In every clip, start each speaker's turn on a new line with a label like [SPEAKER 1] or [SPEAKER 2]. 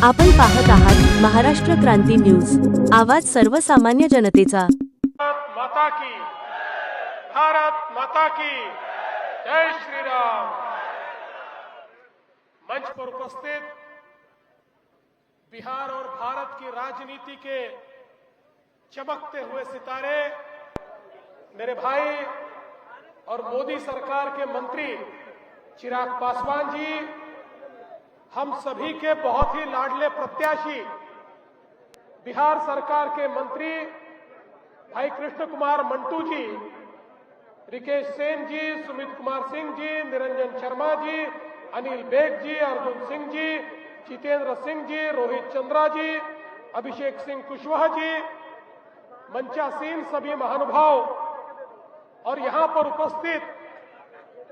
[SPEAKER 1] आपण पाहत आहात महाराष्ट्र क्रांती न्यूज, आवाज सर्वसामान्य जनतेचा।
[SPEAKER 2] भारत माता की, भारत माता की जय श्री राम। मंच पर उपस्थित बिहार और भारत की राजनीति के चमकते हुए सितारे, मेरे भाई और मोदी सरकार के मंत्री चिराग पासवान जी, हम सभी के बहुत ही लाडले प्रत्याशी बिहार सरकार के मंत्री भाई कृष्ण कुमार मंटू जी, रिकेश सेन जी, सुमित कुमार सिंह जी, निरंजन शर्मा जी, अनिल बेग जी, अर्जुन सिंह जी, जितेंद्र सिंह जी, रोहित चंद्रा जी, अभिषेक सिंह कुशवाहा जी, मंचासीन सभी महानुभाव और यहां पर उपस्थित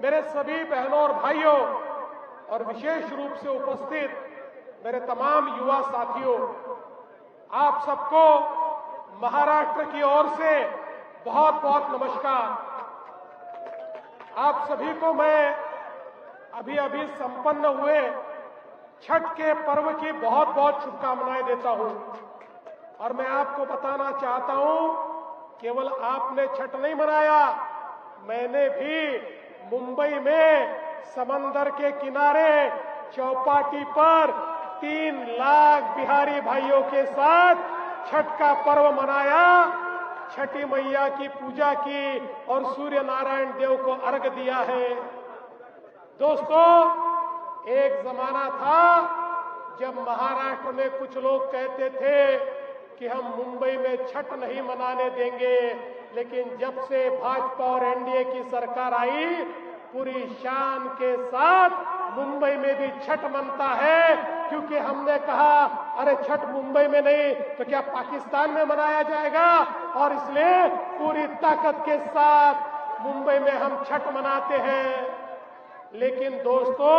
[SPEAKER 2] मेरे सभी बहनों और भाइयों और विशेष रूप से उपस्थित मेरे तमाम युवा साथियों, आप सबको महाराष्ट्र की ओर से बहुत बहुत नमस्कार। आप सभी को मैं अभी अभी संपन्न हुए छठ के पर्व की बहुत बहुत शुभकामनाएं देता हूं। और मैं आपको बताना चाहता हूं, केवल आपने छठ नहीं मनाया, मैंने भी मुंबई में समंदर के किनारे चौपाटी पर 3 लाख बिहारी भाइयों के साथ छठ का पर्व मनाया, छठी मैया की पूजा की और सूर्य नारायण देव को अर्घ दिया है। दोस्तों, एक जमाना था जब महाराष्ट्र में कुछ लोग कहते थे कि हम मुंबई में छठ नहीं मनाने देंगे, लेकिन जब से भाजपा और एनडीए की सरकार आई, पूरी शान के साथ मुंबई में भी छठ मनता है, क्योंकि हमने कहा अरे छठ मुंबई में नहीं तो क्या पाकिस्तान में मनाया जाएगा, और इसलिए पूरी ताकत के साथ मुंबई में हम छठ मनाते हैं। लेकिन दोस्तों,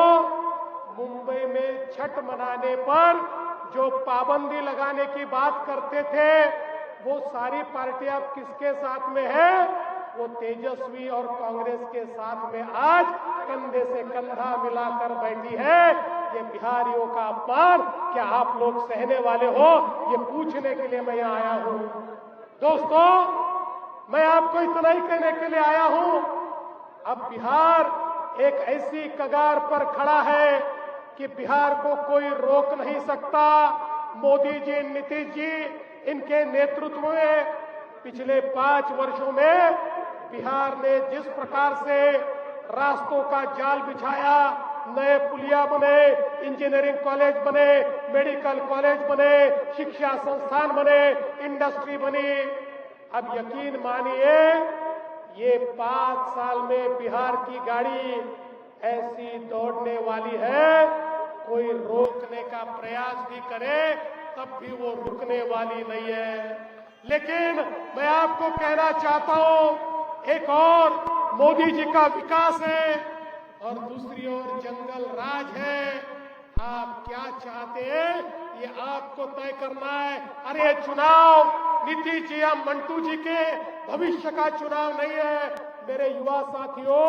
[SPEAKER 2] मुंबई में छठ मनाने पर जो पाबंदी लगाने की बात करते थे, वो सारी पार्टियां किसके साथ में है? वो तेजस्वी और कांग्रेस के साथ में आज कंधे से कंधा मिलाकर बैठी है। ये बिहारियों का अपमान क्या आप लोग सहने वाले हो? ये पूछने के लिए मैं यहाँ आया हूँ। दोस्तों, मैं आपको इतना ही कहने के लिए आया हूँ, अब बिहार एक ऐसी कगार पर खड़ा है कि बिहार को कोई रोक नहीं सकता। मोदी जी, नीतीश जी, इनके नेतृत्व में पिछले 5 वर्षों में बिहार ने जिस प्रकार से रास्तों का जाल बिछाया, नए पुलिया बने, इंजीनियरिंग कॉलेज बने, मेडिकल कॉलेज बने, शिक्षा संस्थान बने, इंडस्ट्री बनी। अब यकीन मानिए, ये 5 साल में बिहार की गाड़ी ऐसी दौड़ने वाली है, कोई रोकने का प्रयास भी करे तब भी वो रुकने वाली नहीं है। लेकिन मैं आपको कहना चाहता हूं, एक और मोदी जी का विकास है और दूसरी ओर जंगल राज है। आप क्या चाहते हैं, ये आपको तय करना है। अरे चुनाव नीतीश जी या मंटू जी के भविष्य का चुनाव नहीं है मेरे युवा साथियों,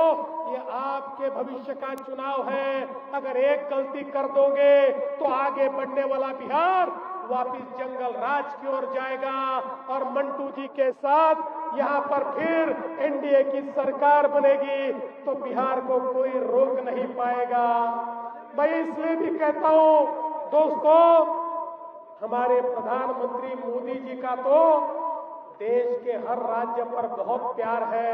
[SPEAKER 2] ये आपके भविष्य का चुनाव है। अगर एक गलती कर दोगे तो आगे बढ़ने वाला बिहार वापिस जंगल राज की ओर जाएगा और मंटू जी के साथ यहाँ पर फिर एनडीए की सरकार बनेगी तो बिहार को कोई रोक नहीं पाएगा। मैं इसलिए भी कहता हूँ दोस्तों, हमारे प्रधानमंत्री मोदी जी का तो देश के हर राज्य पर बहुत प्यार है,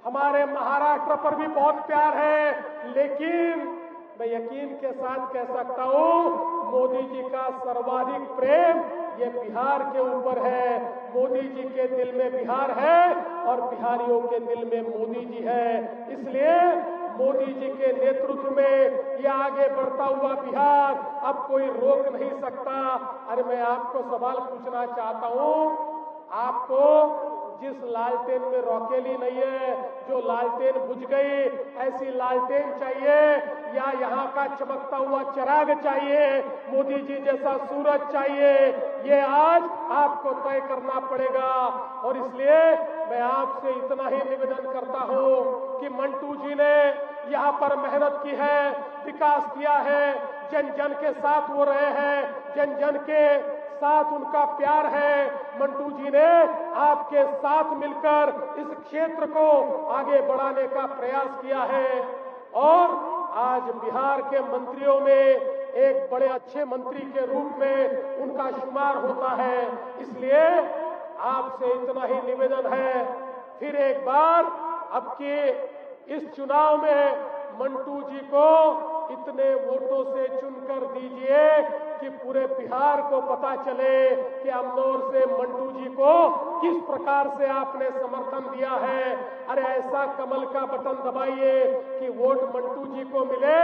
[SPEAKER 2] हमारे महाराष्ट्र पर भी बहुत प्यार है, लेकिन मैं यकीन के साथ कह सकता हूँ मोदी जी का सर्वाधिक प्रेम ये बिहार के ऊपर है। मोदी जी के दिल में बिहार है और बिहारियों के दिल में मोदी जी है। इसलिए मोदी जी के नेतृत्व में ये आगे बढ़ता हुआ बिहार अब कोई रोक नहीं सकता। अरे मैं आपको सवाल पूछना चाहता हूँ, आपको जिस लालटेन में रौकेली नहीं है, जो लालटेन बुझ गई, ऐसी लालटेन चाहिए या यहाँ का चमकता हुआ चिराग चाहिए, मोदी जी जैसा सूरज चाहिए? ये आज आपको तय करना पड़ेगा। और इसलिए मैं आपसे इतना ही निवेदन करता हूं कि मंटू जी ने यहाँ पर मेहनत की है, विकास किया है, जन जन के साथ वो रहे हैं, जन जन के साथ उनका प्यार है। मंटू जी ने आपके साथ मिलकर इस क्षेत्र को आगे बढ़ाने का प्रयास किया है और आज बिहार के मंत्रियों में एक बड़े अच्छे मंत्री के रूप में उनका शुमार होता है। इसलिए आपसे इतना ही निवेदन है, फिर एक बार अब के इस चुनाव में मंटू जी को इतने वोटों से चुनकर दीजिए कि पूरे बिहार को पता चले कि अमनौर से मंटू जी को किस प्रकार से आपने समर्थन दिया है। अरे ऐसा कमल का बटन दबाइए कि वोट मंटू जी को मिले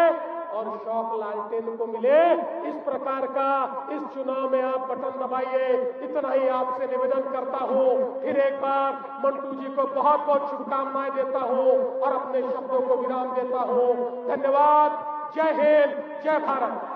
[SPEAKER 2] और शौक लालटेन को मिले। इस प्रकार का इस चुनाव में आप बटन दबाइए, इतना ही आपसे निवेदन करता हूं। फिर एक बार मंटू जी को बहुत बहुत शुभकामनाएं देता हूं और अपने शब्दों को विराम देता हूं। धन्यवाद। जय हिंद, जय भारत।